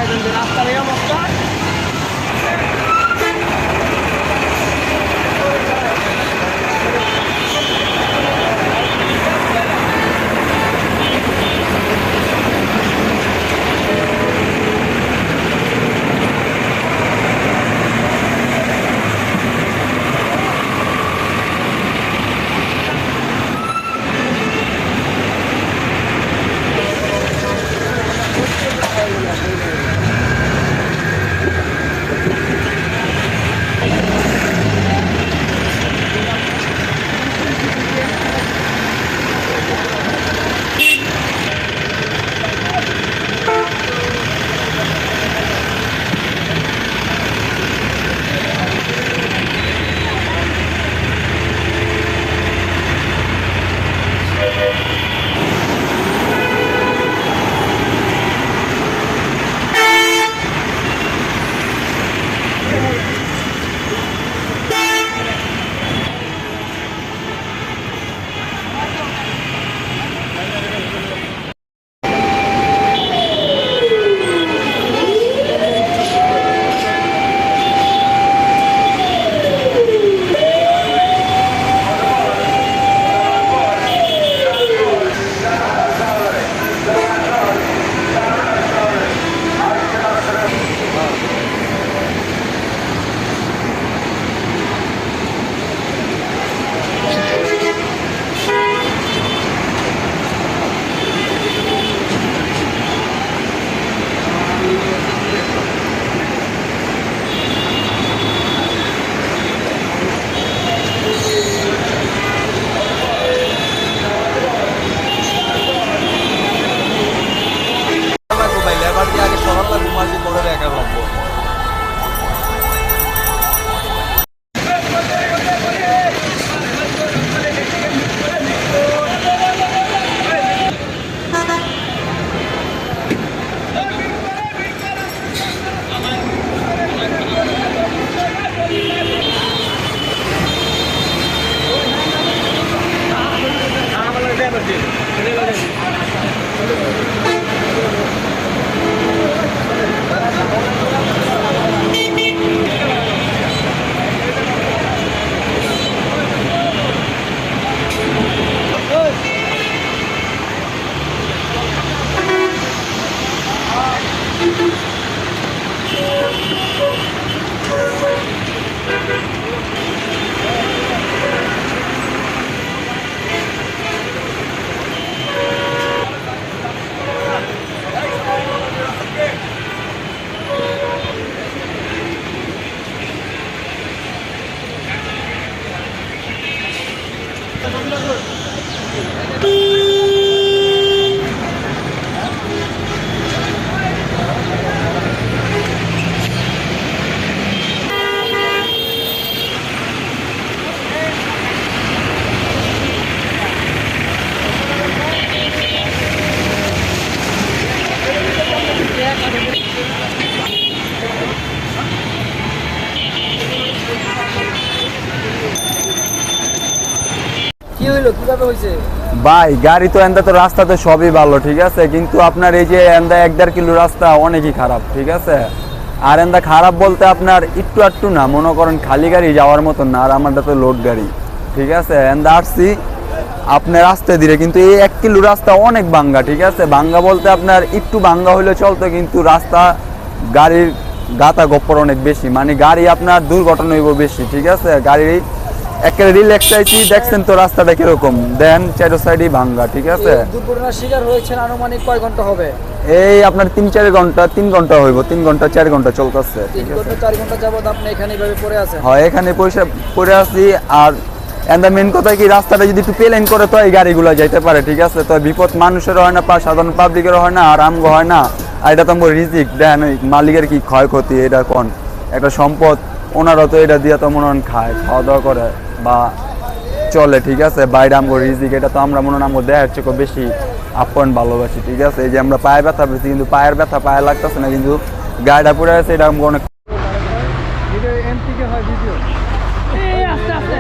দেখবেন যে রাস্তার এই অবস্থা। ভাই গাড়ি তো এন্দা তো রাস্তা তো সবই ভালো ঠিক আছে, কিন্তু আপনার এই যে এন্দা 1-1.5 কিলো রাস্তা অনেকই খারাপ ঠিক আছে। আর এন্দা খারাপ বলতে আপনার একটু না, মনে করেন খালি গাড়ি যাওয়ার মতন না, আর আমারটা তো লোড গাড়ি ঠিক আছে। এন্দা আসছি আপনার রাস্তা ধীরে, কিন্তু এই 1 কিলো রাস্তা অনেক ভাঙ্গা ঠিক আছে। ভাঙ্গা বলতে আপনার একটু ভাঙ্গা হইলে চলতো, কিন্তু রাস্তা গাড়ির গাতা গপ্পর অনেক বেশি, মানে গাড়ি আপনার দুর্ঘটনা হইব বেশি ঠিক আছে। গাড়ি একেবারে রিল্যাক্স চাইছি, দেখছেন তো রাস্তাটা কিরকম, দেন চারো সাইডই ভাঙ্গা ঠিক আছে। দুর্ঘটনার শিকার হয়েছেন আনুমানিক কয় ঘন্টা হবে? এই আপনার 3-4 ঘন্টা, 3 ঘন্টা হইব, 3 ঘন্টা 4 ঘন্টা চলতেছে। 3 ঘন্টা 4 ঘন্টা যাবত আপনি এখানে এইভাবে পড়ে আছেন? হ্যাঁ, এখানে পয়সা পড়ে আছি। আর এন্ড মেন কথা কি, রাস্তাটা যদি একটু প্লেন করে তো এই গাড়িগুলো যাইতে পারে ঠিক আছে। তো বিপদ মানুষেরও হয় না, সাধারণ পাবলিকেরও হয় না, আর আমগো হয় না। আর এটা তো আমার রিজিক, দেন মালিকের কি ক্ষয়ক্ষতি, এটা কোন একটা সম্পদ, ওনারা তো এটা দিয়ে তো মনে হয় খায়, খাওয়া দাওয়া করে বা চলে ঠিক আছে। বাইরে আমগো রিজিক, এটা তো আমরা মনে হয় আমগো দেখার চেয়ে বেশি আপন ভালোবাসি ঠিক আছে। এই যে আমরা পায়ে ব্যথা পেয়েছি, কিন্তু পায়ের ব্যথা পায়ে লাগতেছে না, কিন্তু গাড়িটা পড়ে আছে, এটা আমগো অনেক ভিডিও এম থেকে হয় ভিডিও। এই আস্তে আস্তে